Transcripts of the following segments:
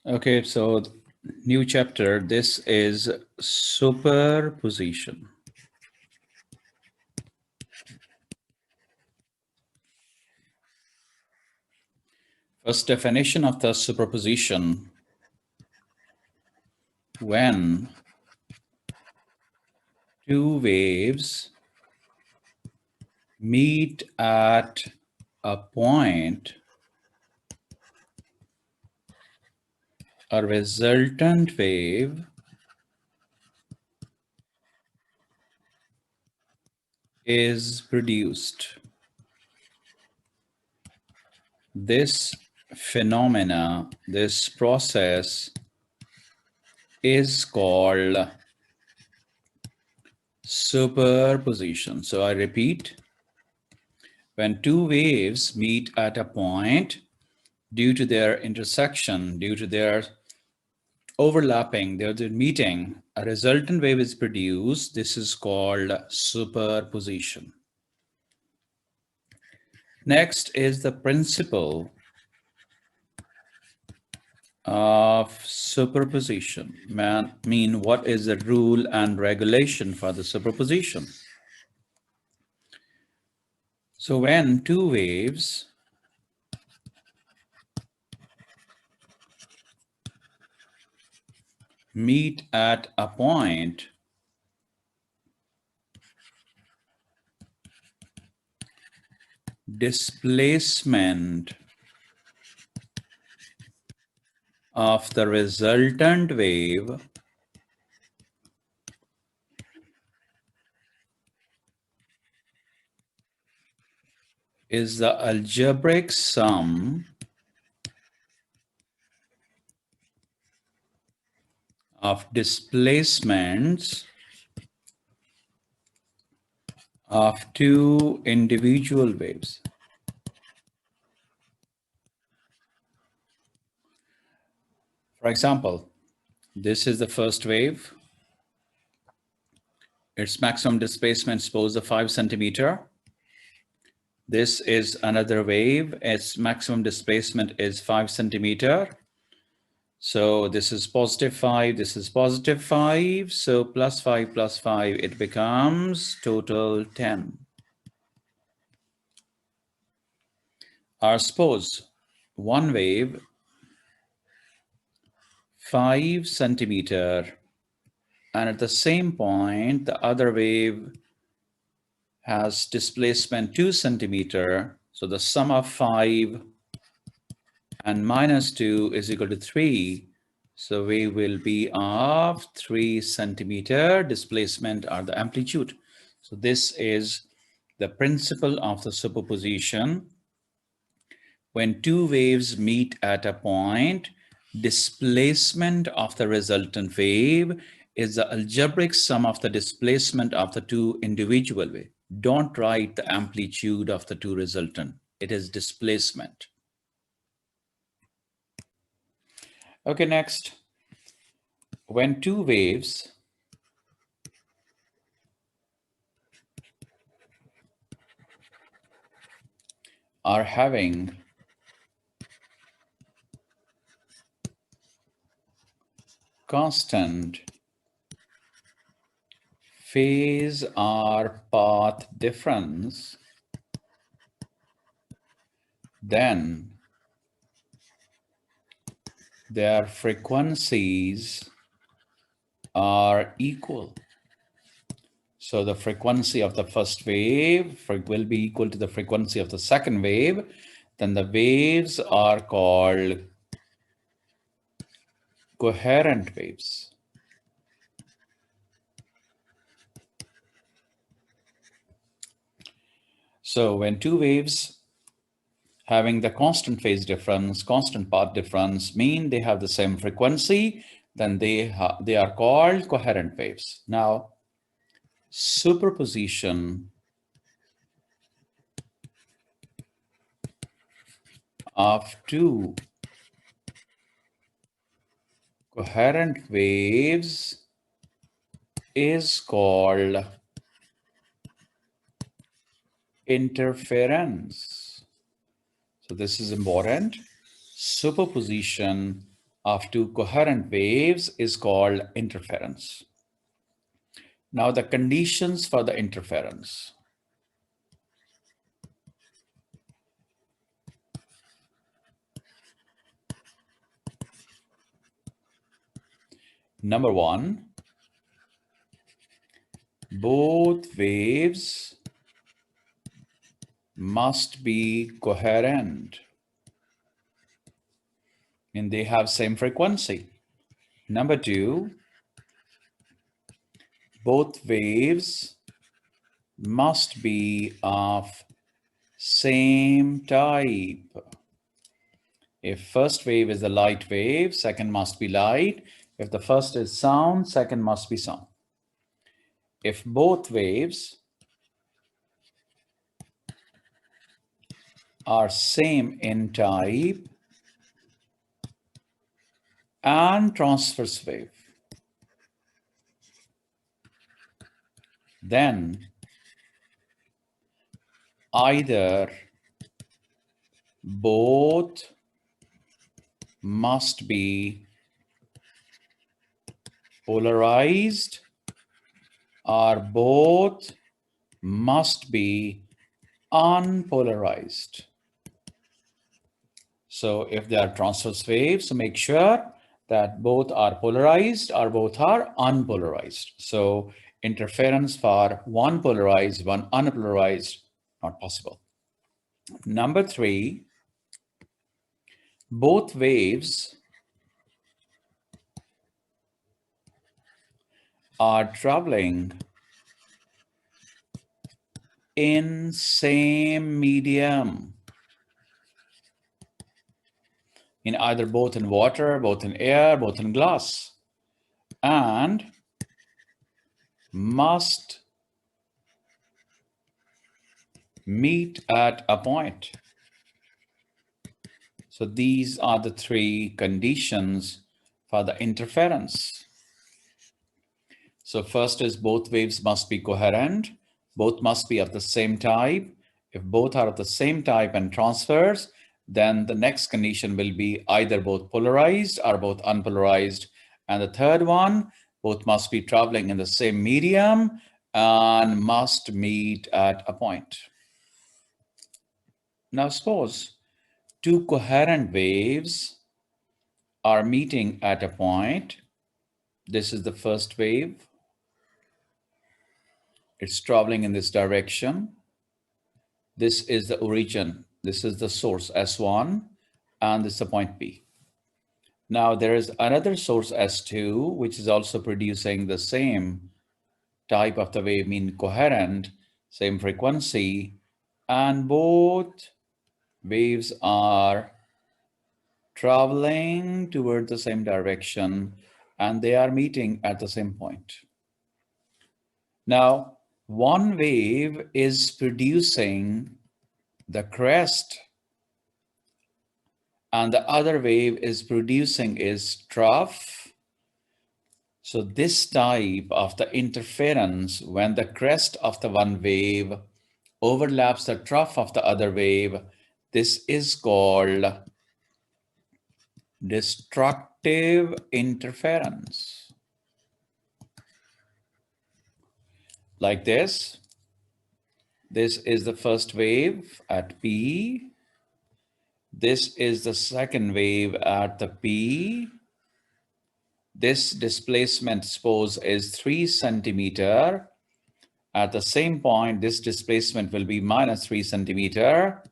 Okay, so new chapter. This is superposition. First definition of the superposition. When two waves meet at a point, a resultant wave is produced. This phenomena, this process is called superposition. So I repeat, when two waves meet at a point, due to their intersection, due to their overlapping, their meeting, a resultant wave is produced. This is called superposition. Next is the principle of superposition. Mean what is the rule and regulation for the superposition? So when two waves meet at a point, displacement of the resultant wave is the algebraic sum of displacements of two individual waves. For example, this is the first wave. Its maximum displacement, suppose the 5 centimeter. This is another wave. Its maximum displacement is 5 centimeter. So this is positive 5, this is positive 5. So plus 5 plus 5, it becomes total 10. Or suppose one wave, 5 centimeter, and at the same point, the other wave has displacement 2 centimeter. So the sum of 5 and minus 2 is equal to 3. So we will be of 3 centimeter displacement or the amplitude. So this is the principle of the superposition. When two waves meet at a point, displacement of the resultant wave is the algebraic sum of the displacement of the two individual waves. Don't write the amplitude of the two resultant. It is displacement. Okay, next. When two waves are having constant phase or path difference, then their frequencies are equal. So the frequency of the first wave will be equal to the frequency of the second wave. Then the waves are called coherent waves. So when two waves having the constant phase difference, constant path difference, mean they have the same frequency, then they are called coherent waves. Now, superposition of two coherent waves is called interference. So this is important. Superposition of two coherent waves is called interference. Now the conditions for the interference. Number one, both waves must be coherent and they have same frequency. Number two, both waves must be of same type. If first wave is the light wave, second must be light. If the first is sound, second must be sound. If both waves are same in type and transverse wave, then either both must be polarized or both must be unpolarized. So if they are transverse waves, make sure that both are polarized or both are unpolarized. So interference for one polarized, one unpolarized, not possible. Number three, both waves are traveling in same medium, in either both in water, both in air, both in glass, and must meet at a point. So these are the three conditions for the interference. So first is both waves must be coherent, both must be of the same type. If both are of the same type and transverse, then the next condition will be either both polarized or both unpolarized. And the third one, both must be traveling in the same medium and must meet at a point. Now suppose two coherent waves are meeting at a point. This is the first wave. It's traveling in this direction. This is the origin. This is the source S1, and this is the point P. Now there is another source S2, which is also producing the same type of the wave, mean coherent, same frequency, and both waves are traveling toward the same direction and they are meeting at the same point. Now, one wave is producing the crest and the other wave is producing its trough. So this type of the interference, when the crest of the one wave overlaps the trough of the other wave, this is called destructive interference. Like this. This is the first wave at P. This is the second wave at the P. This displacement, suppose, is 3 centimeter. At the same point, this displacement will be minus 3 centimeter.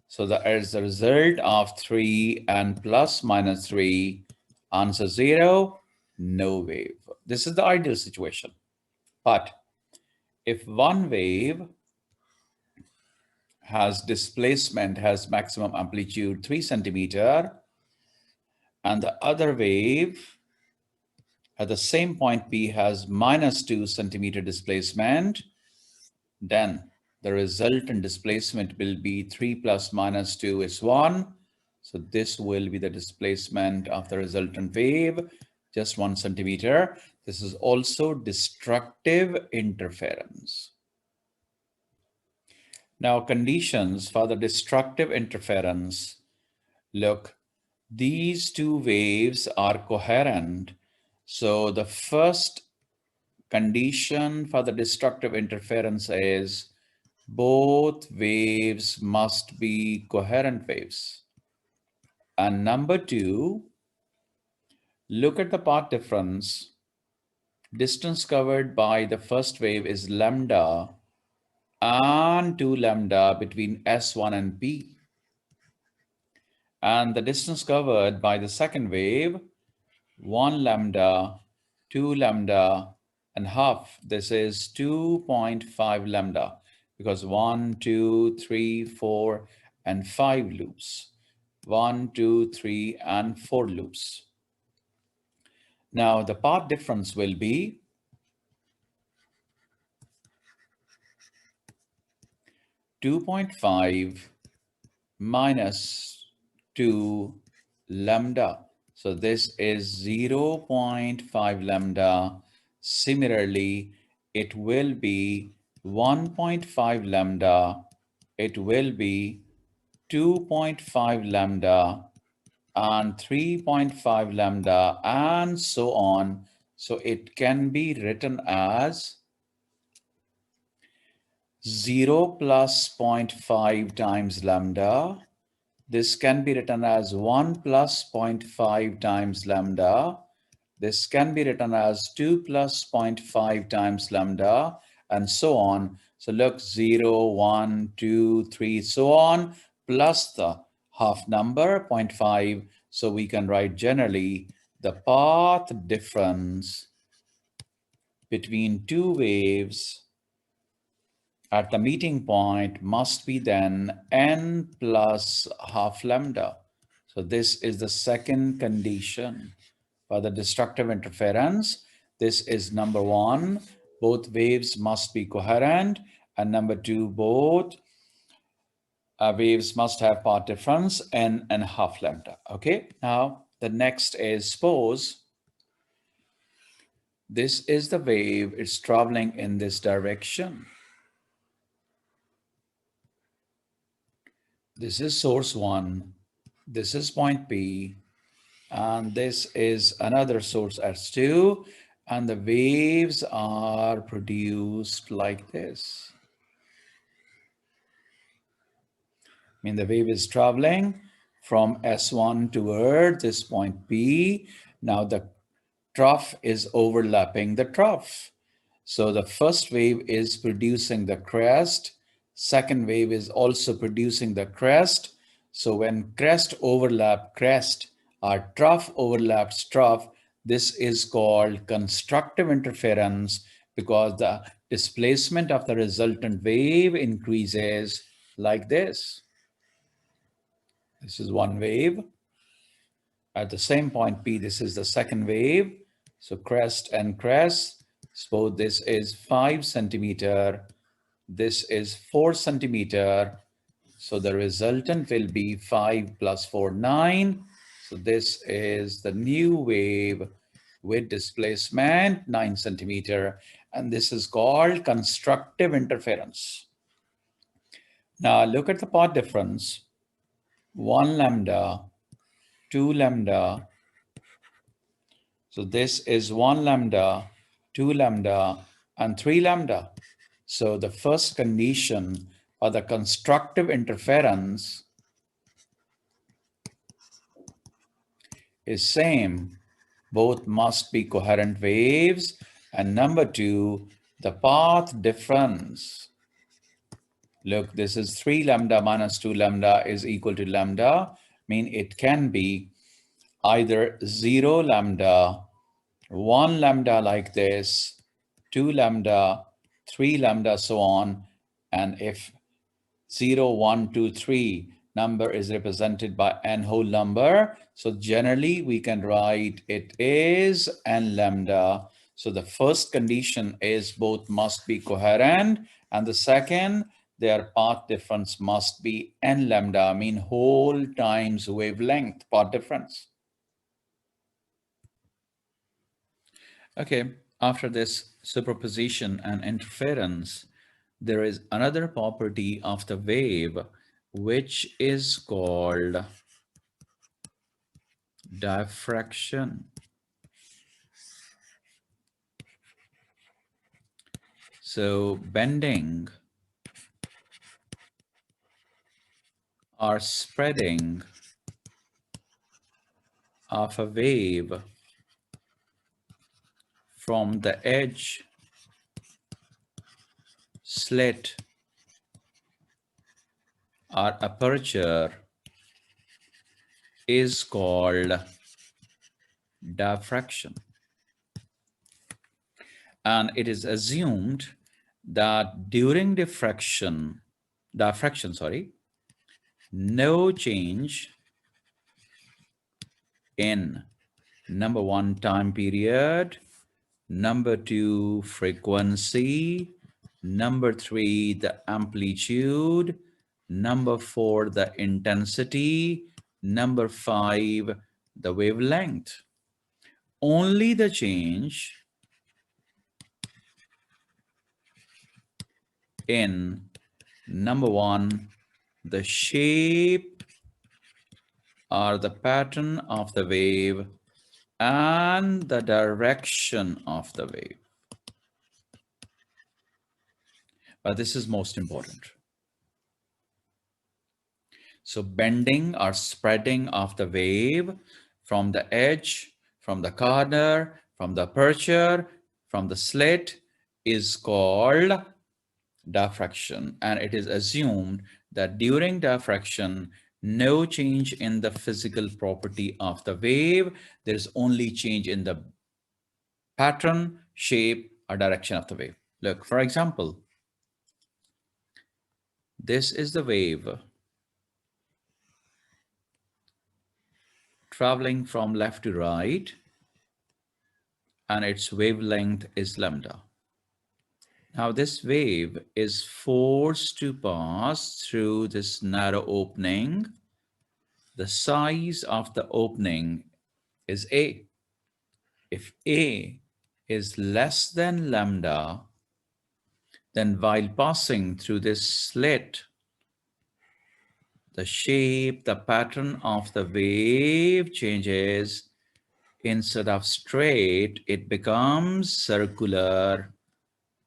So as a result of 3 and plus minus 3, answer 0, no wave. This is the ideal situation. But if one wave has displacement, has maximum amplitude 3 centimeter, and the other wave at the same point P has minus 2 centimeter displacement, then the resultant displacement will be 3 plus minus 2 is 1. So this will be the displacement of the resultant wave, just 1 centimeter. This is also destructive interference. Now, conditions for the destructive interference. Look, these two waves are coherent. So the first condition for the destructive interference is both waves must be coherent waves. And number two, look at the path difference. Distance covered by the first wave is lambda and 2 lambda between S1 and P. And the distance covered by the second wave, 1 lambda, 2 lambda, and half. This is 2.5 lambda because 1, 2, 3, 4, and 5 loops. 1, 2, 3, and 4 loops. Now the path difference will be 2.5 minus 2 lambda. So this is 0.5 lambda. Similarly, it will be 1.5 lambda. It will be 2.5 lambda and 3.5 lambda and so on. So it can be written as 0 plus 0.5 times lambda. This can be written as 1 plus 0.5 times lambda. This can be written as 2 plus 0.5 times lambda, and so on. So look, 0, 1, 2, 3, so on, plus the half number, 0.5. So we can write generally the path difference between two waves at the meeting point must be then n plus half lambda. So this is the second condition for the destructive interference. This is number one, both waves must be coherent, and number two, both waves must have path difference n and half lambda. Okay, now the next is suppose this is the wave, it's traveling in this direction. This is source one, this is point P, and this is another source S2, and the waves are produced like this. I mean, the wave is traveling from S1 toward this point P. Now the trough is overlapping the trough. So the first wave is producing the crest. Second wave is also producing the crest. So when crest overlap crest, or trough overlaps trough, this is called constructive interference because the displacement of the resultant wave increases like this. This is one wave. At the same point P, this is the second wave. So crest and crest. Suppose this is 5 centimeter. This is 4 centimeter. So the resultant will be 5 plus 4, 9. So this is the new wave with displacement 9 centimeter. And this is called constructive interference. Now look at the path difference. 1 lambda, 2 lambda. So this is 1 lambda, 2 lambda, and 3 lambda. So the first condition for the constructive interference is same. Both must be coherent waves. And number two, the path difference. Look, this is 3 lambda minus 2 lambda is equal to lambda. Mean it can be either 0 lambda, 1 lambda like this, 2 lambda, 3 lambda, so on. And if 0, 1, 2, 3 number is represented by n whole number, so generally we can write it is n lambda. So the first condition is both must be coherent, and the second, their path difference must be n lambda, I mean whole times wavelength path difference. Okay, after this superposition and interference, there is another property of the wave which is called diffraction. So bending or spreading of a wave from the edge, slit, or aperture is called diffraction. And it is assumed that during diffraction, no change in number one, time period, number two, frequency, number three, the amplitude, number four, the intensity, number five, the wavelength. Only the change in number one, the shape or the pattern of the wave and the direction of the wave. But this is most important. So bending or spreading of the wave from the edge, from the corner, from the aperture, from the slit is called diffraction. And it is assumed that during diffraction, no change in the physical property of the wave. There's only change in the pattern, shape, or direction of the wave. Look, for example, this is the wave traveling from left to right, and its wavelength is lambda. Now this wave is forced to pass through this narrow opening. The size of the opening is A. If A is less than lambda, then while passing through this slit, the shape, the pattern of the wave changes. Instead of straight, it becomes circular,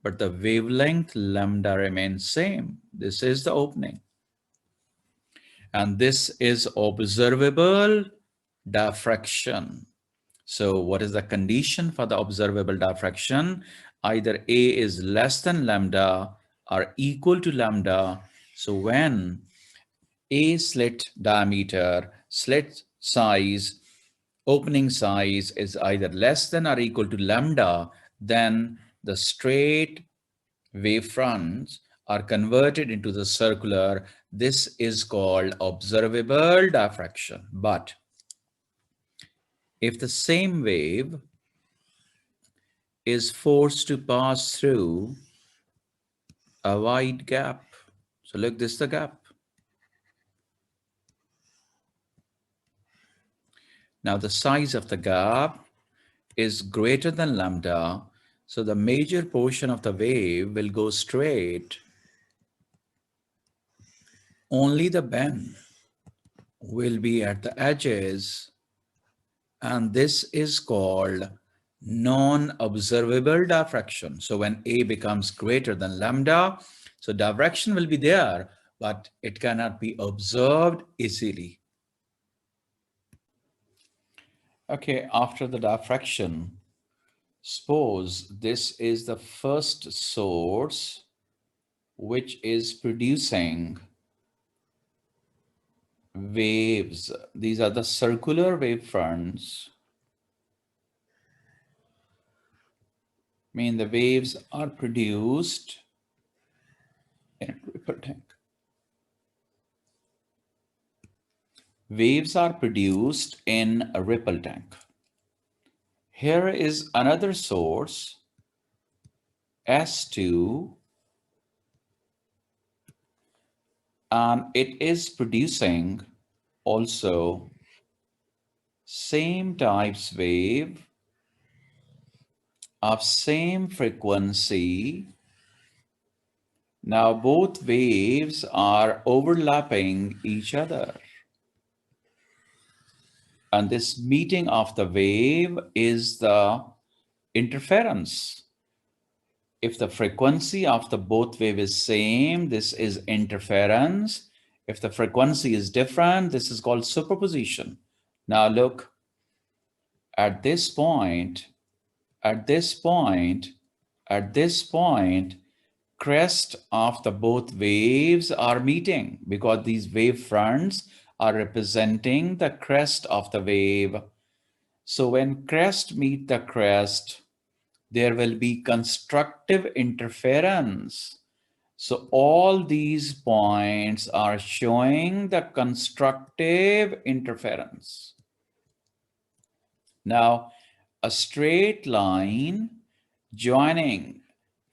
but the wavelength lambda remains same. This is the opening. And this is observable diffraction. So what is the condition for the observable diffraction? Either A is less than lambda or equal to lambda. So when A slit diameter, slit size, opening size is either less than or equal to lambda, then the straight wavefronts are converted into the circular. This is called observable diffraction. But if the same wave is forced to pass through a wide gap, so look, this is the gap. Now the size of the gap is greater than lambda, so the major portion of the wave will go straight. Only the bend will be at the edges, and this is called non-observable diffraction. So when A becomes greater than lambda, so diffraction will be there, but it cannot be observed easily. Okay, after the diffraction, suppose this is the first source which is producing waves. These are the circular wavefronts. Mean the waves are produced in a ripple tank. Waves are produced in a ripple tank. Here is another source, S2, and it is producing also same types wave of same frequency. Now both waves are overlapping each other. And this meeting of the wave is the interference. If the frequency of the both wave is same, this is interference. If the frequency is different, this is called superposition. Now look, at this point, at this point, at this point, crest of the both waves are meeting because these wave fronts are representing the crest of the wave. So when crest meet the crest, there will be constructive interference. So all these points are showing the constructive interference. Now, a straight line joining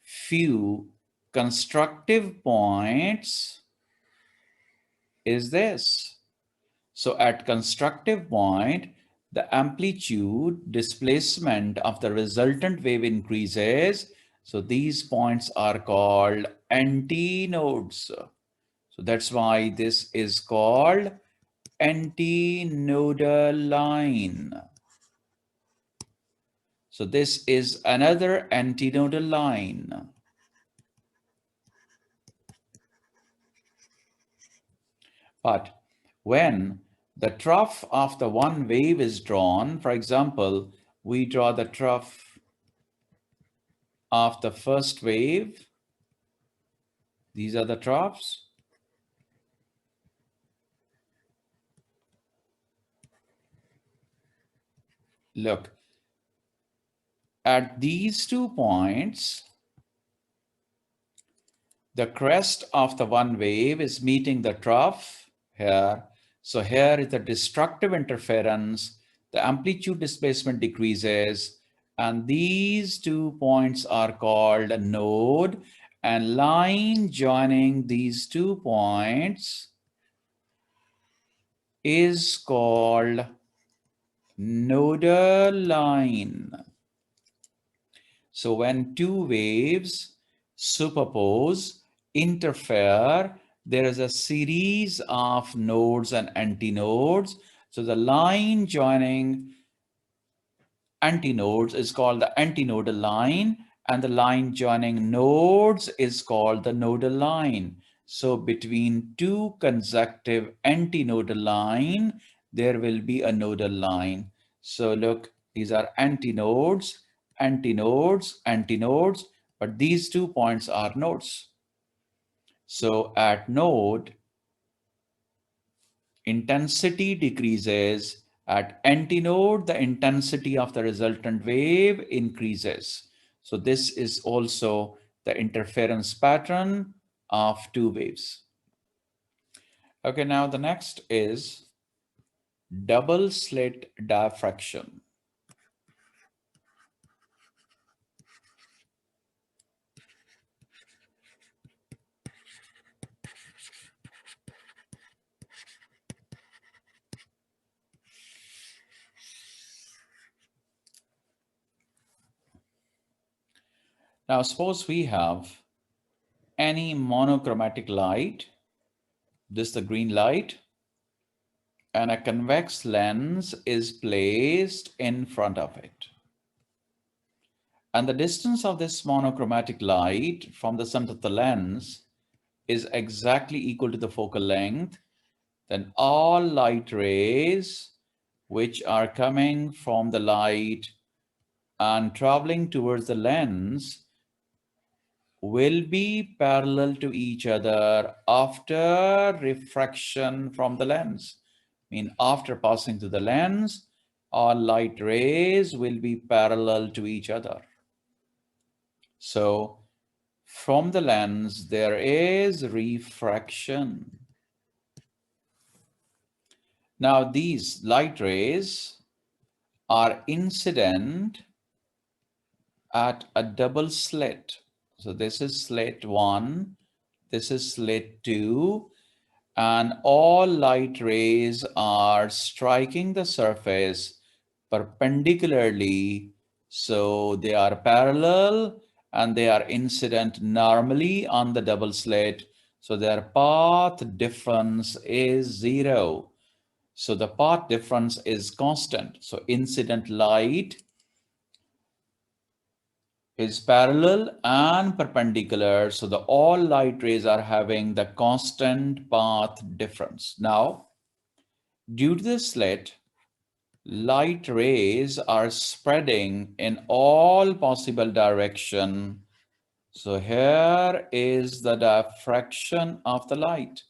few constructive points is this. So at constructive point, the amplitude displacement of the resultant wave increases. So these points are called antinodes. So that's why this is called antinodal line. So this is another antinodal line. But when the trough of the one wave is drawn, for example, we draw the trough of the first wave. These are the troughs. Look, at these 2 points, the crest of the one wave is meeting the trough here. So here is the destructive interference. The amplitude displacement decreases. And these 2 points are called a node. And line joining these 2 points is called nodal line. So when 2 waves superpose, interfere, there is a series of nodes and antinodes. So the line joining antinodes is called the antinodal line, and the line joining nodes is called the nodal line. So between 2 consecutive antinodal line, there will be a nodal line. So look, these are antinodes, antinodes, antinodes, but these 2 points are nodes. So at node, intensity decreases. At antinode, the intensity of the resultant wave increases. So this is also the interference pattern of 2 waves. Okay, now the next is double slit diffraction. Now suppose we have any monochromatic light, this is the green light, and a convex lens is placed in front of it. And the distance of this monochromatic light from the center of the lens is exactly equal to the focal length. Then all light rays which are coming from the light and traveling towards the lens will be parallel to each other after refraction from the lens. I mean, after passing through the lens, all light rays will be parallel to each other. So from the lens, there is refraction. Now, these light rays are incident at a double slit. So this is slit 1, this is slit 2, and all light rays are striking the surface perpendicularly. So they are parallel and they are incident normally on the double slit. So their path difference is 0. So the path difference is constant. So incident light is parallel and perpendicular. So the all light rays are having the constant path difference. Now, due to the slit, light rays are spreading in all possible direction. So here is the diffraction of the light.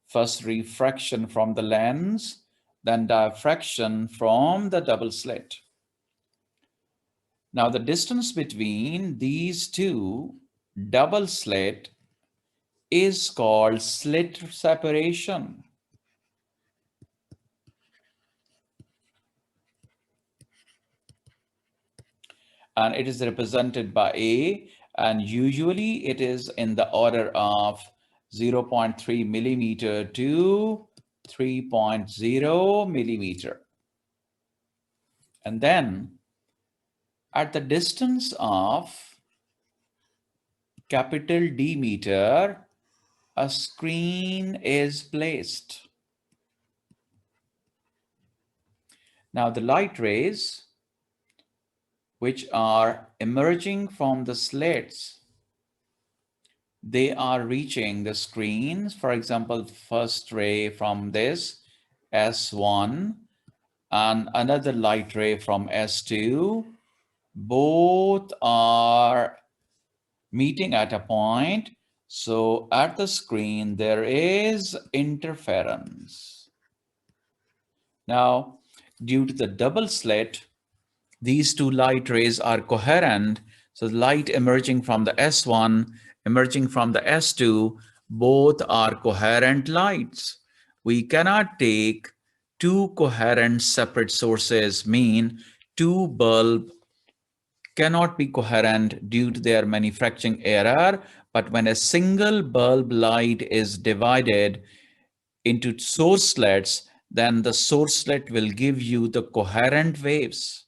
First refraction from the lens, then diffraction from the double slit. Now the distance between these two double slit is called slit separation. And it is represented by A, and usually it is in the order of 0.3 millimeter to 3.0 millimeter. And then at the distance of capital D meter, a screen is placed. Now the light rays which are emerging from the slits, they are reaching the screens. For example, first ray from this S1 and another light ray from S2, both are meeting at a point. So at the screen, there is interference. Now, due to the double slit, these two light rays are coherent. So light emerging from the S1, emerging from the S2, both are coherent lights. We cannot take two coherent separate sources, mean two bulb cannot be coherent due to their manufacturing error. But when a single bulb light is divided into source slits, then the source slit will give you the coherent waves.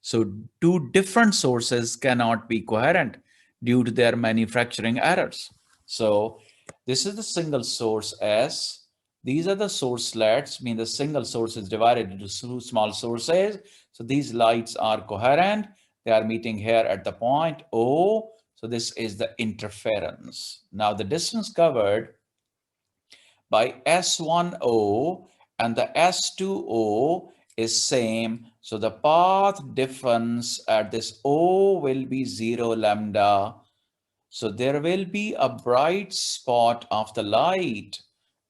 So two different sources cannot be coherent due to their manufacturing errors. So this is the single source S. These are the source slits, mean the single source is divided into small sources. So these lights are coherent. They are meeting here at the point O. So this is the interference. Now the distance covered by S1O and the S2O is same. So the path difference at this O will be 0 lambda. So there will be a bright spot of the light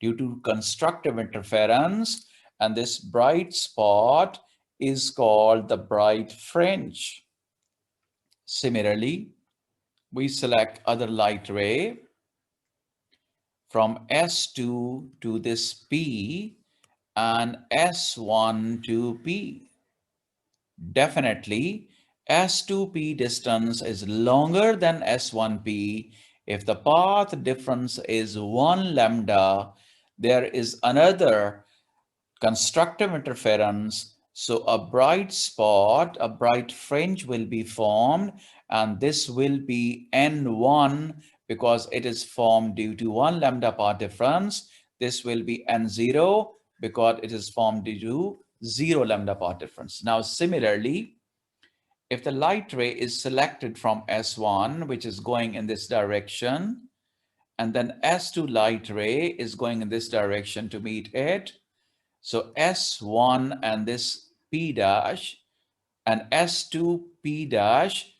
due to constructive interference, and this bright spot is called the bright fringe. Similarly, we select other light ray from S2 to this P and S1 to P. Definitely, S2P distance is longer than S1P. If the path difference is 1 lambda, there is another constructive interference. So a bright spot, a bright fringe will be formed, and this will be N1 because it is formed due to 1 lambda path difference. This will be N0 because it is formed due to 0 lambda path difference. Now, similarly, if the light ray is selected from S1, which is going in this direction, and then S2 light ray is going in this direction to meet it. So S1 and this P dash and S2 P dash,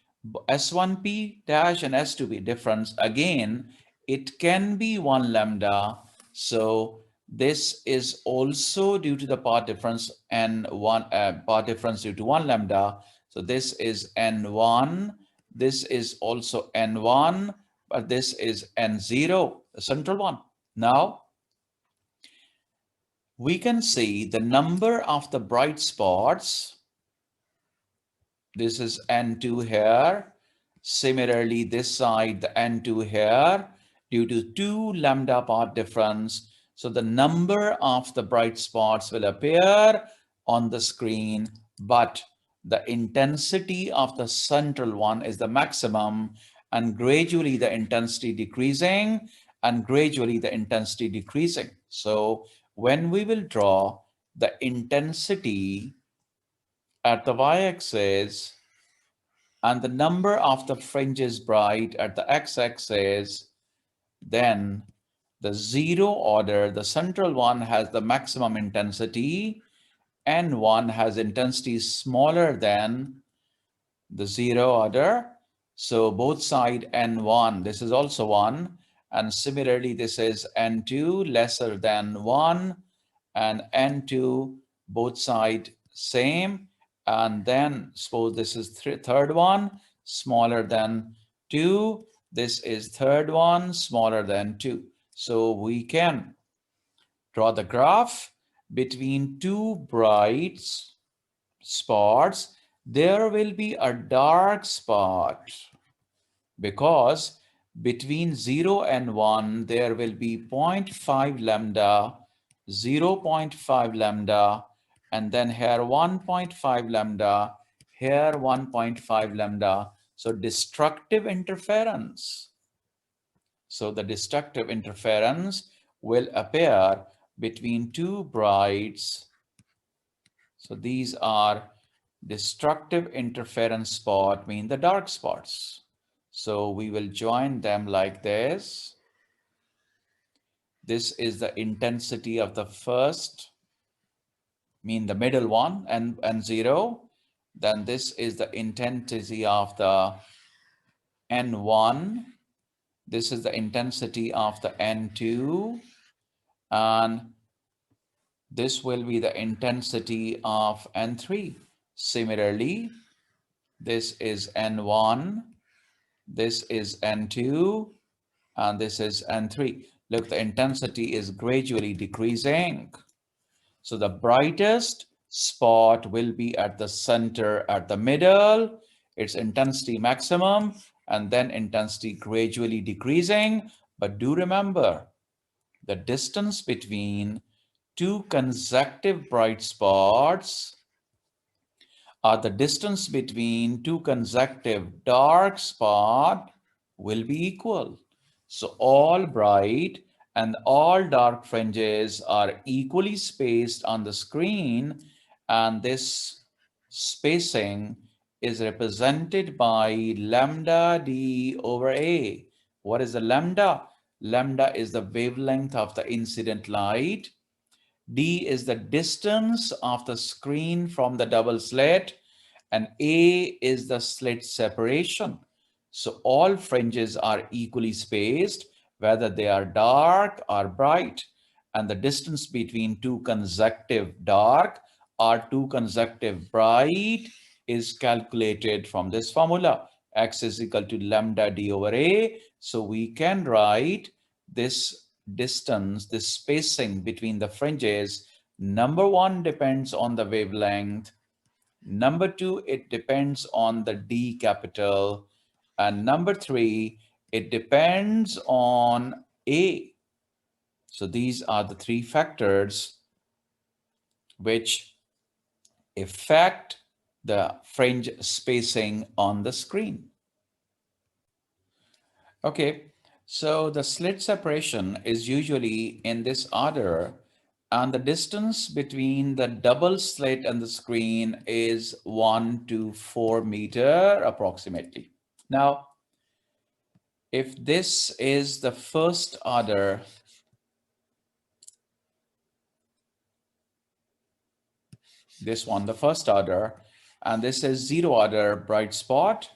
S1 P dash and S2 P difference, again, it can be 1 lambda. So this is also due to the path difference N1, path difference due to 1 lambda. So this is N1, this is also N1, but this is N0, the central one. Now, we can see the number of the bright spots. This is N2 here. Similarly, this side, the N2 here, due to 2 lambda path difference. So the number of the bright spots will appear on the screen, but the intensity of the central one is the maximum, and gradually the intensity decreasing and gradually the intensity decreasing. So when we will draw the intensity at the y-axis and the number of the fringes bright at the x-axis, then the zero order, the central one, has the maximum intensity, N1 has intensity smaller than the zero order. So both side N1, this is also 1. And similarly, this is N2 lesser than 1 and N2 both side same. And then suppose this is third one smaller than 2. This is third one smaller than 2. So we can draw the graph between two bright spots. There will be a dark spot because between 0 and 1, there will be 0.5 lambda, 0.5 lambda, and then here 1.5 lambda, here 1.5 lambda. So destructive interference. So the destructive interference will appear between two brights. So these are destructive interference spot, mean the dark spots. So we will join them like this. This is the intensity of the first, mean the middle one, and 0. Then this is the intensity of the N1. This is the intensity of the N2. And this will be the intensity of N3. Similarly, this is N1, this is N2, and this is N3. Look, the intensity is gradually decreasing. So the brightest spot will be at the center, at the middle, its intensity maximum, and then intensity gradually decreasing. But do remember, the distance between two consecutive bright spots or the distance between two consecutive dark spots will be equal. So all bright and all dark fringes are equally spaced on the screen, and this spacing is represented by lambda d over A. What is the lambda? Lambda is the wavelength of the incident light. D is the distance of the screen from the double slit, and A is the slit separation. So all fringes are equally spaced, whether they are dark or bright, and the distance between two consecutive dark or two consecutive bright is calculated from this formula. X is equal to lambda d over A. So we can write this distance, this spacing between the fringes. Number one depends on the wavelength. Number two, it depends on the D capital. And number three, it depends on A. So these are the three factors which affect the fringe spacing on the screen. Okay, so the slit separation is usually in this order, and the distance between the double slit and the screen is 1 to 4 meters approximately. Now, if this is the first order, this one, the first order, and this is zero order bright spot,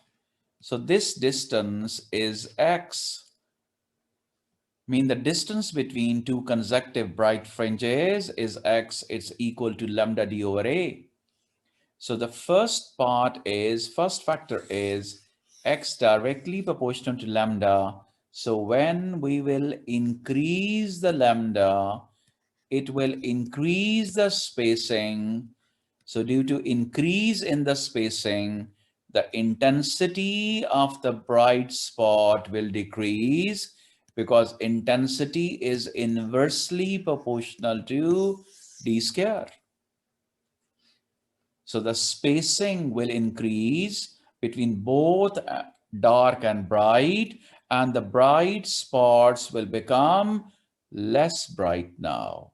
so this distance is X. Mean the distance between two consecutive bright fringes is X. It's equal to lambda d over A. So the first factor is X directly proportional to lambda. So when we will increase the lambda, it will increase the spacing. So due to increase in the spacing, the intensity of the bright spot will decrease, because intensity is inversely proportional to d square. So the spacing will increase between both dark and bright, and the bright spots will become less bright now.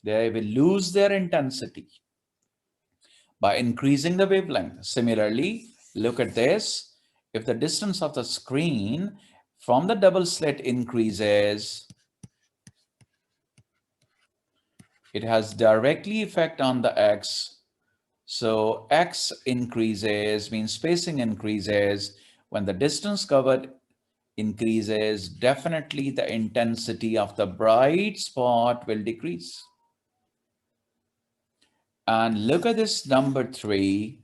They will lose their intensity by increasing the wavelength. Similarly, look at this. If the distance of the screen from the double slit increases, it has directly effect on the X. So X increases, means spacing increases. When the distance covered increases, definitely the intensity of the bright spot will decrease. And look at this number 3.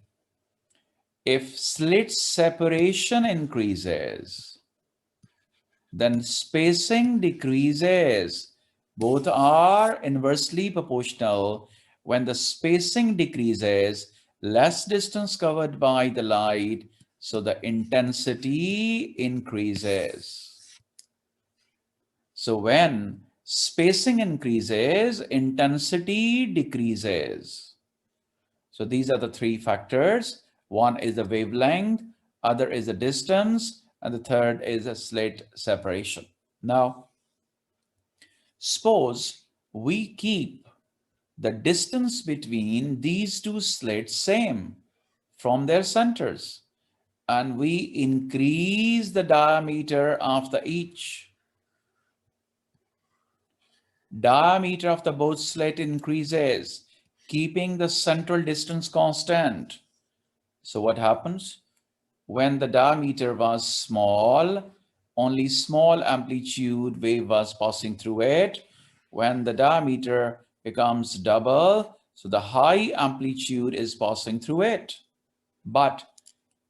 If slit separation increases, then spacing decreases. Both are inversely proportional. When the spacing decreases, less distance covered by the light, so the intensity increases. So when spacing increases, intensity decreases. So these are the 3 factors. One is the wavelength, other is the distance, and the third is a slit separation. Now, suppose we keep the distance between these 2 slits same from their centers, and we increase the diameter of the each. Diameter of the both slit increases, keeping the central distance constant. So what happens? When the diameter was small, only small amplitude wave was passing through it. When the diameter becomes double, so the high amplitude is passing through it. But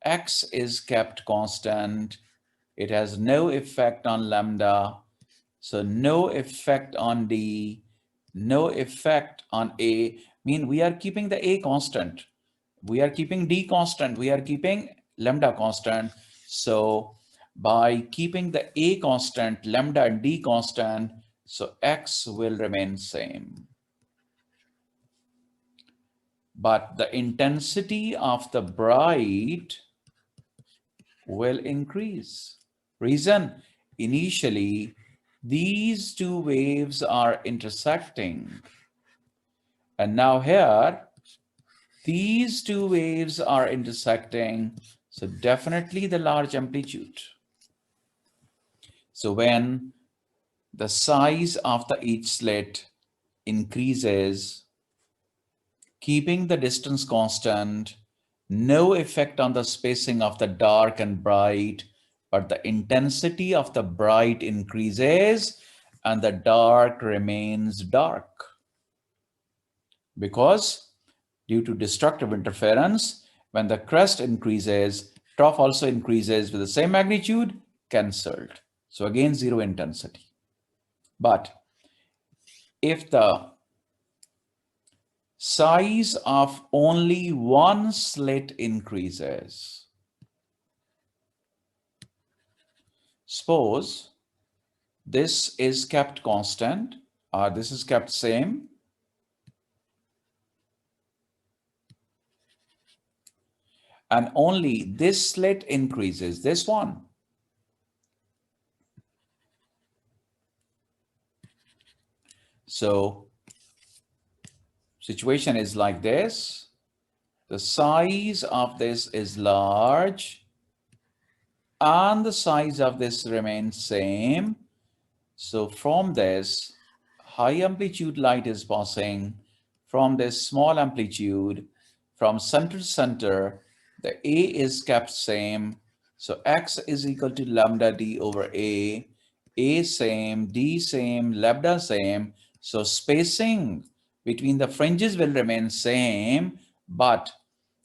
X is kept constant. It has no effect on lambda. So no effect on D, no effect on A. Mean we are keeping the A constant. We are keeping D constant. We are keeping lambda constant. So by keeping the A constant, lambda and D constant, so X will remain same. But the intensity of the bright will increase. Reason, initially, these 2 waves are intersecting. And now here, these 2 waves are intersecting. So definitely the large amplitude. So when the size of the each slit increases, keeping the distance constant, no effect on the spacing of the dark and bright, but the intensity of the bright increases and the dark remains dark. Because due to destructive interference, when the crest increases, trough also increases with the same magnitude, cancelled. So again, zero intensity. But if the size of only one slit increases, suppose this is kept constant or this is kept same, and only this slit increases, this one. So situation is like this. The size of this is large and the size of this remains same. So from this, high amplitude light is passing. From this small amplitude, from center to center, the A is kept same. So X is equal to lambda D over A same, D same, lambda same. So spacing between the fringes will remain same, but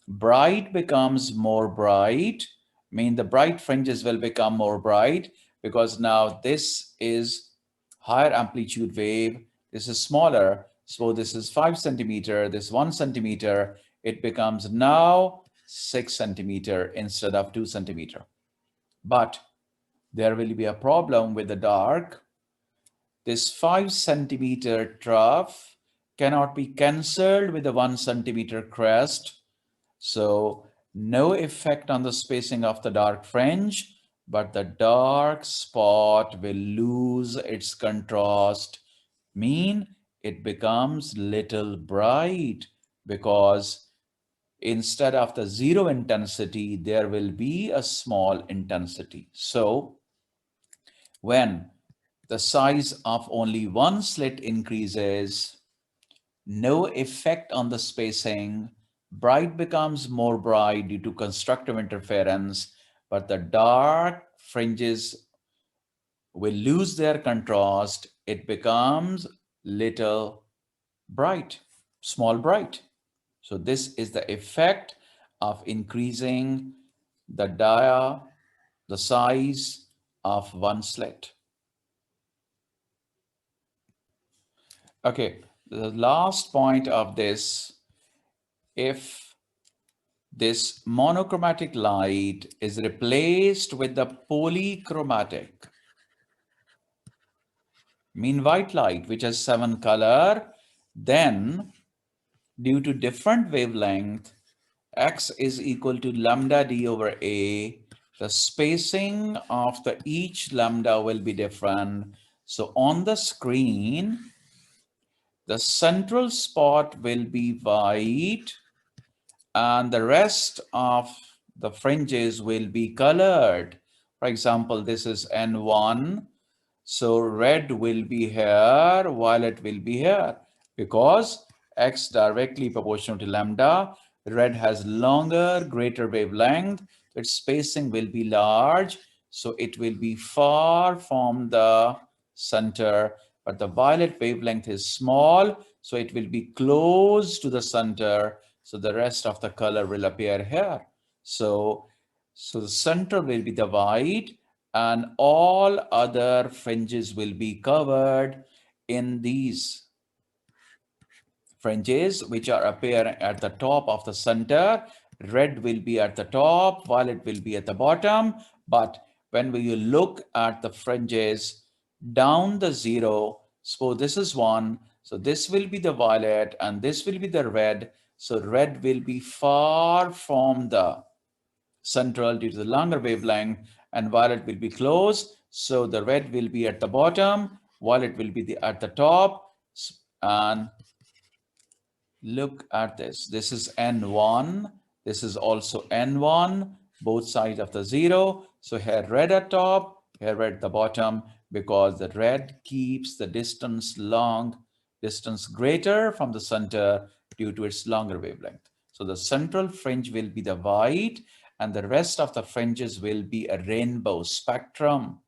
bright becomes more bright. I mean, the bright fringes will become more bright because now this is higher amplitude wave. This is smaller. So this is 5 centimeter, this 1 centimeter. It becomes now 6 centimeter instead of 2 centimeter. But there will be a problem with the dark. This 5 centimeter trough cannot be cancelled with the 1 centimeter crest. So no effect on the spacing of the dark fringe, but the dark spot will lose its contrast, mean it becomes little bright because instead of the zero intensity, there will be a small intensity. So when the size of only one slit increases, no effect on the spacing. Bright becomes more bright due to constructive interference, but the dark fringes will lose their contrast. It becomes little bright, small bright. So this is the effect of increasing the size of one slit. Okay, the last point of this, if this monochromatic light is replaced with the polychromatic, mean white light, which has 7 color, then due to different wavelength, x is equal to lambda d over a. The spacing of the each lambda will be different. So on the screen, the central spot will be white and the rest of the fringes will be colored. For example, this is N1. So red will be here, violet will be here. Because x directly proportional to lambda, red has longer, greater wavelength. Its spacing will be large. So it will be far from the center. But the violet wavelength is small. So it will be close to the center. So the rest of the color will appear here. So the center will be the white and all other fringes will be covered in these fringes which are appearing at the top of the center. Red will be at the top, violet will be at the bottom. But when we look at the fringes down the zero, suppose this is 1, so this will be the violet and this will be the red. So red will be far from the central due to the longer wavelength and violet will be close. So the red will be at the bottom, violet will be at the top. And look at this. This is N1. This is also N1, both sides of the zero. So here red at top, here red at the bottom, because the red keeps the distance greater from the center due to its longer wavelength. So the central fringe will be the white and the rest of the fringes will be a rainbow spectrum.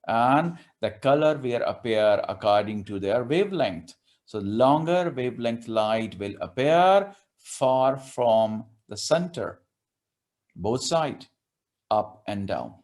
And the color will appear according to their wavelength. So longer wavelength light will appear far from the center, both sides, up and down.